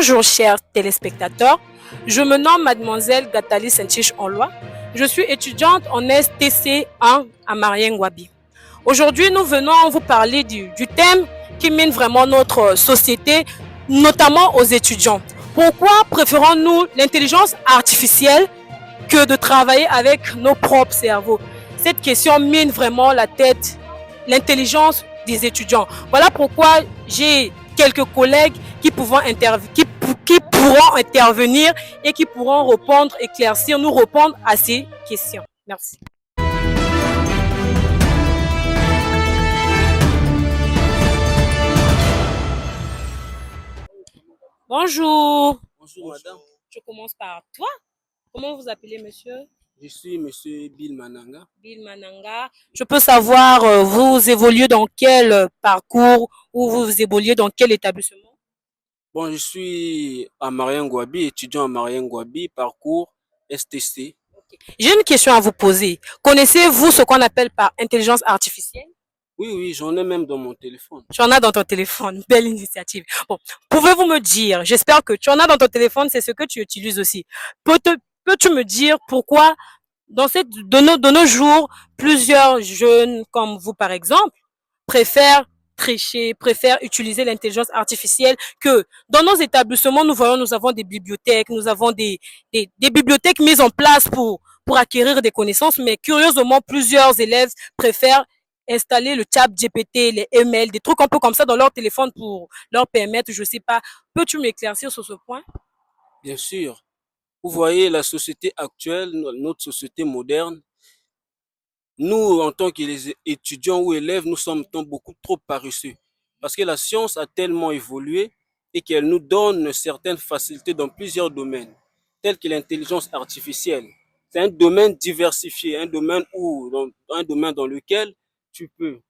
Bonjour chers téléspectateurs, je me nomme Mademoiselle Gatali Sentich-Onloa. Je suis étudiante en STC1 à Marien-Ngouabi. Aujourd'hui, nous venons vous parler du thème qui mine vraiment notre société, notamment aux étudiants. Pourquoi préférons-nous l'intelligence artificielle que de travailler avec nos propres cerveaux? Cette question mine vraiment la tête, l'intelligence des étudiants. Voilà pourquoi j'ai quelques collègues qui pourront intervenir et qui pourront répondre, éclaircir, nous répondre à ces questions. Merci. Bonjour. Bonjour madame. Je commence par toi. Comment vous appelez monsieur? Je suis monsieur Bill Mananga. Bill Mananga. Je peux savoir, vous évoluez dans quel parcours ou vous évoluez dans quel établissement? Bon, je suis à Marien-Ngouabi, étudiant à Marien-Ngouabi, parcours STC. J'ai une question à vous poser. Connaissez-vous ce qu'on appelle par intelligence artificielle? Oui, j'en ai même dans mon téléphone. Tu en as dans ton téléphone. Belle initiative. Bon, pouvez-vous me dire, j'espère que tu en as dans ton téléphone, c'est ce que tu utilises aussi. Peux-tu me dire pourquoi de nos jours, plusieurs jeunes comme vous par exemple, préfèrent tricher, préfèrent utiliser l'intelligence artificielle que dans nos établissements, nous avons des bibliothèques, nous avons des bibliothèques mises en place pour acquérir des connaissances, mais curieusement, plusieurs élèves préfèrent installer le chat GPT, les emails, des trucs un peu comme ça dans leur téléphone pour leur permettre, je sais pas. Peux-tu m'éclaircir sur ce point? Bien sûr. Vous voyez la société actuelle, notre société moderne. Nous, en tant qu'étudiants ou élèves, nous sommes beaucoup trop paresseux. Parce que la science a tellement évolué et qu'elle nous donne certaines facilités dans plusieurs domaines, tels que l'intelligence artificielle. C'est un domaine diversifié, un domaine dans lequel tu peux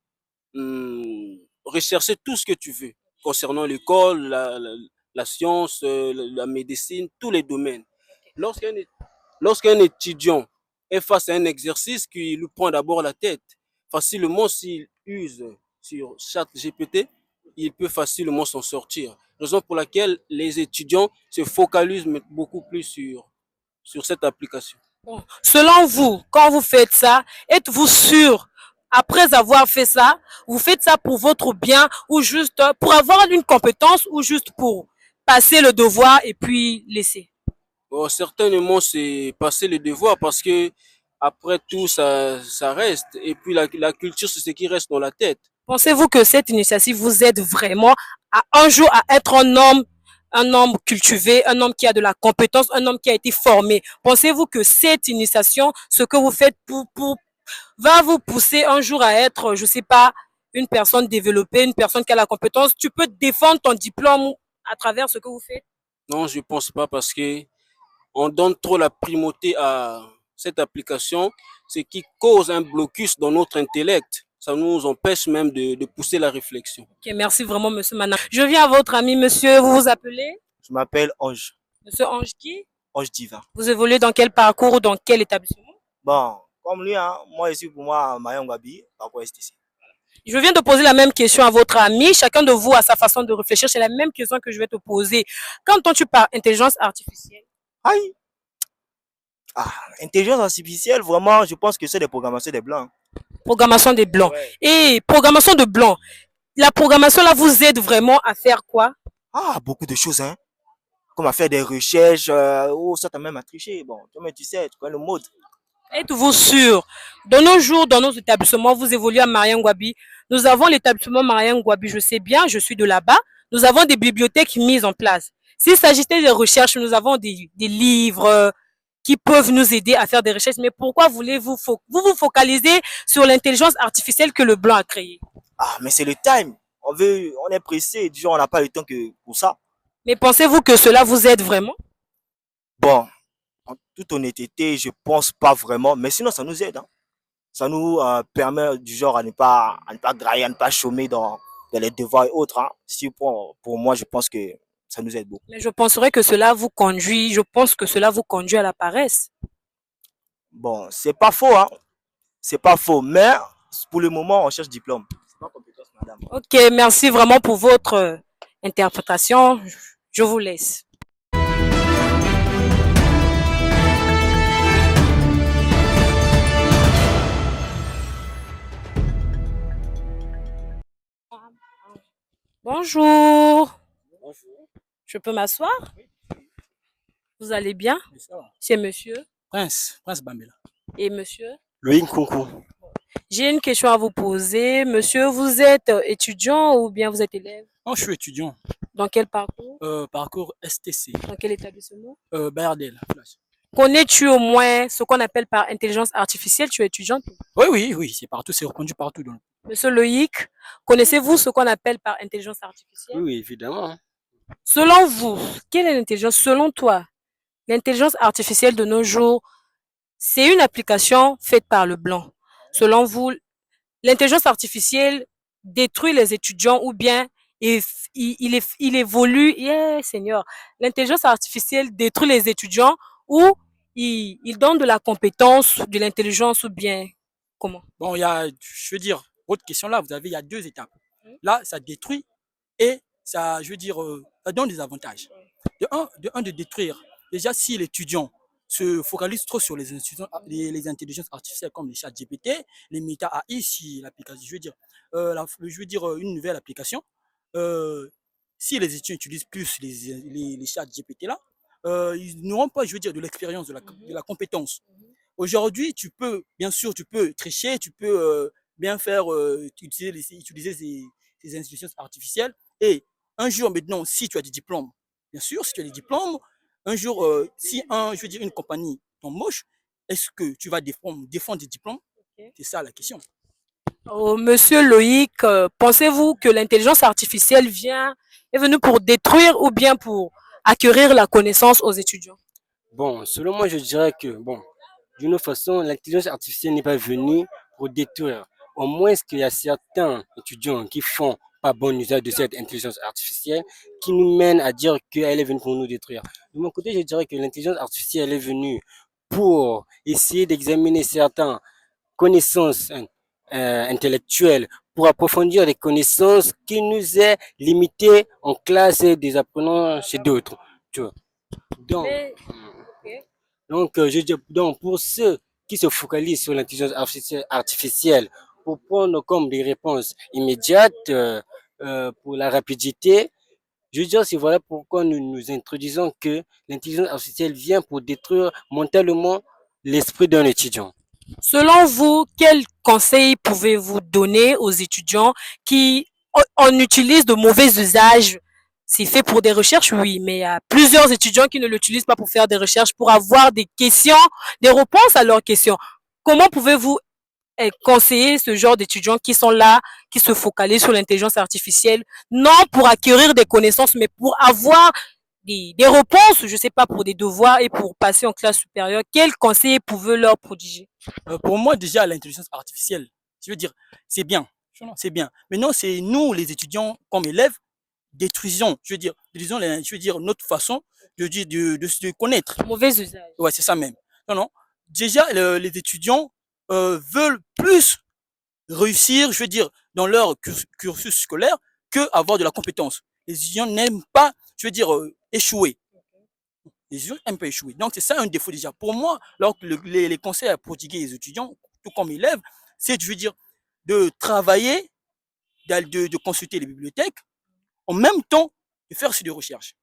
rechercher tout ce que tu veux concernant l'école, la science, la médecine, tous les domaines. Lorsqu'un étudiant est face à un exercice qui lui prend d'abord la tête, facilement s'il use sur ChatGPT, il peut facilement s'en sortir. Raison pour laquelle les étudiants se focalisent beaucoup plus sur cette application. Bon. Selon vous, quand vous faites ça, êtes-vous sûr, après avoir fait ça, vous faites ça pour votre bien ou juste pour avoir une compétence ou juste pour passer le devoir et puis laisser? Bon, certainement, c'est passer le devoir parce que après tout, ça reste. Et puis la culture, c'est ce qui reste dans la tête. Pensez-vous que cette initiative vous aide vraiment à un jour à être un homme cultivé, un homme qui a de la compétence, un homme qui a été formé? Pensez-vous que cette initiation, ce que vous faites va vous pousser un jour à être, je sais pas, une personne développée, une personne qui a la compétence? Tu peux défendre ton diplôme à travers ce que vous faites? Non, je pense pas parce que on donne trop la primauté à cette application, ce qui cause un blocus dans notre intellect. Ça nous empêche même de pousser la réflexion. Ok, merci vraiment, monsieur Manan. Je viens à votre ami, monsieur, vous vous appelez? Je m'appelle Ange. Monsieur Ange qui? Ange Diva. Vous évoluez dans quel parcours ou dans quel établissement? Bon, comme lui, hein, moi, ici, pour moi, Mayangwabi, parcours STC. Je viens de poser la même question à votre ami. Chacun de vous a sa façon de réfléchir. C'est la même question que je vais te poser. Qu'entends-tu par intelligence artificielle? Aïe! Ah, intelligence artificielle, vraiment, je pense que c'est des programmations des blancs. Programmation des blancs. Ouais. Et programmation de blancs. La programmation là vous aide vraiment à faire quoi? Ah, beaucoup de choses, hein. Comme à faire des recherches, ça t'a même à tricher. Bon, toi-même, tu sais, tu connais le mode. Êtes-vous sûr? De nos jours, dans nos établissements, vous évoluez à Marien-Ngouabi. Nous avons l'établissement Marien-Ngouabi, je sais bien, je suis de là-bas. Nous avons des bibliothèques mises en place. S'il s'agissait de recherches, nous avons des livres qui peuvent nous aider à faire des recherches. Mais pourquoi voulez-vous vous focaliser sur l'intelligence artificielle que le blanc a créée? Ah, mais c'est le time. On est pressé, du genre, on n'a pas le temps que pour ça. Mais pensez-vous que cela vous aide vraiment? Bon, en toute honnêteté, je pense pas vraiment, mais sinon, ça nous aide, hein. Ça nous permet du genre à ne pas grailler, à ne pas chômer dans les devoirs et autres, hein. Si pour moi, je pense que ça nous aide beaucoup. Mais je penserais que je pense que cela vous conduit à la paresse. Bon, c'est pas faux, hein. C'est pas faux, mais pour le moment, on cherche diplôme. C'est pas compétence, madame. Ok, merci vraiment pour votre interprétation. Je vous laisse. Bonjour. Bonjour. Je peux m'asseoir? Vous allez bien? Oui, ça va. C'est monsieur Prince Bambela. et monsieur? Loïc Nkunku. J'ai une question à vous poser. Monsieur, vous êtes étudiant ou bien vous êtes élève? Non, je suis étudiant. Dans quel parcours? Parcours STC. Dans quel établissement? Bayardel. Connais-tu au moins ce qu'on appelle par intelligence artificielle? Tu es étudiant? Oui, c'est partout, c'est répandu partout. Donc. Monsieur Loïc, connaissez-vous ce qu'on appelle par intelligence artificielle? Oui, évidemment. Selon vous, quelle est l'intelligence? Selon toi, l'intelligence artificielle de nos jours, c'est une application faite par le blanc. Selon vous, l'intelligence artificielle détruit les étudiants ou bien il évolue, yeah, Seigneur, l'intelligence artificielle détruit les étudiants ou il donne de la compétence, de l'intelligence ou bien comment? Bon, je veux dire, votre question là, il y a deux étapes. Là, ça détruit et ça, je veux dire, ça donne des avantages. De détruire. Déjà, si l'étudiant se focalise trop sur les intelligences artificielles comme les chats GPT, les méta AI, si l'application, je veux dire une nouvelle application, si les étudiants utilisent plus les chats GPT là, ils n'auront pas, je veux dire, de l'expérience, de la compétence. Aujourd'hui, bien sûr, tu peux tricher, tu peux bien faire, utiliser ces intelligences artificielles. Et un jour, maintenant, si tu as des diplômes, bien sûr, si tu as des diplômes, un jour, si je veux dire, une compagnie t'embauche, est-ce que tu vas défendre des diplômes? C'est ça la question. Oh, Monsieur Loïc, pensez-vous que l'intelligence artificielle est venue pour détruire ou bien pour acquérir la connaissance aux étudiants? Bon, selon moi, je dirais que, bon, d'une autre façon, l'intelligence artificielle n'est pas venue pour détruire. Au moins, qu'il y a certains étudiants qui font pas bon usage de cette intelligence artificielle qui nous mènent à dire qu'elle est venue pour nous détruire. De mon côté, je dirais que l'intelligence artificielle est venue pour essayer d'examiner certaines connaissances intellectuelles, pour approfondir les connaissances qui nous est limitées en classe et des apprenants chez d'autres. Tu vois. Donc, je dis, donc, pour ceux qui se focalisent sur l'intelligence artificielle pour prendre comme des réponses immédiates pour la rapidité, je veux dire, c'est voilà pourquoi nous introduisons que l'intelligence artificielle vient pour détruire mentalement l'esprit d'un étudiant. Selon vous, quels conseils pouvez-vous donner aux étudiants qui en utilisent de mauvais usages? C'est fait pour des recherches, oui, mais il y a plusieurs étudiants qui ne l'utilisent pas pour faire des recherches, pour avoir des questions, des réponses à leurs questions. Comment pouvez-vous conseiller ce genre d'étudiants qui sont là, qui se focalisent sur l'intelligence artificielle, non pour acquérir des connaissances, mais pour avoir des réponses, je sais pas, pour des devoirs et pour passer en classe supérieure? Quels conseils pouvez-vous leur prodiguer? Pour moi, déjà, l'intelligence artificielle, je veux dire, c'est bien. C'est bien. Maintenant, c'est nous, les étudiants, comme élèves, détruisons, je veux dire, notre façon de se connaître. Mauvais usage. Ouais, c'est ça même. Non. Déjà, les étudiants veulent plus réussir, je veux dire, dans leur cursus scolaire que avoir de la compétence. Les étudiants n'aiment pas, je veux dire, échouer. Les étudiants n'aiment pas échouer. Donc, c'est ça un défaut déjà. Pour moi, les conseils à prodiguer les étudiants, tout comme élèves, c'est, je veux dire, de travailler, de consulter les bibliothèques, en même temps de faire des recherches.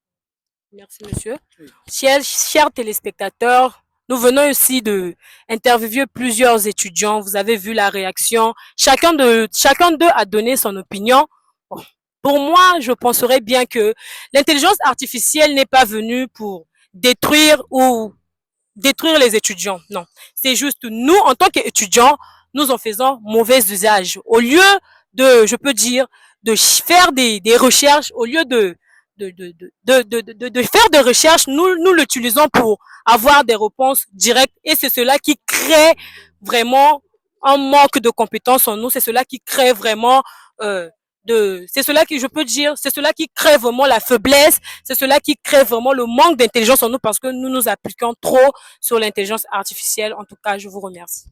Merci, monsieur. Oui. Chers téléspectateurs, nous venons aussi de interviewer plusieurs étudiants. Vous avez vu la réaction. Chacun d'eux a donné son opinion. Bon. Pour moi, je penserais bien que l'intelligence artificielle n'est pas venue pour détruire les étudiants. Non. C'est juste nous, en tant qu'étudiants, nous en faisons mauvais usage. Au lieu de, je peux dire, de faire des recherches, au lieu de faire des recherches, nous l'utilisons pour avoir des réponses directes et c'est cela qui crée vraiment un manque de compétences en nous, c'est cela qui crée vraiment c'est cela qui, je peux dire, c'est cela qui crée vraiment la faiblesse, c'est cela qui crée vraiment le manque d'intelligence en nous parce que nous nous appliquons trop sur l'intelligence artificielle. En tout cas, je vous remercie.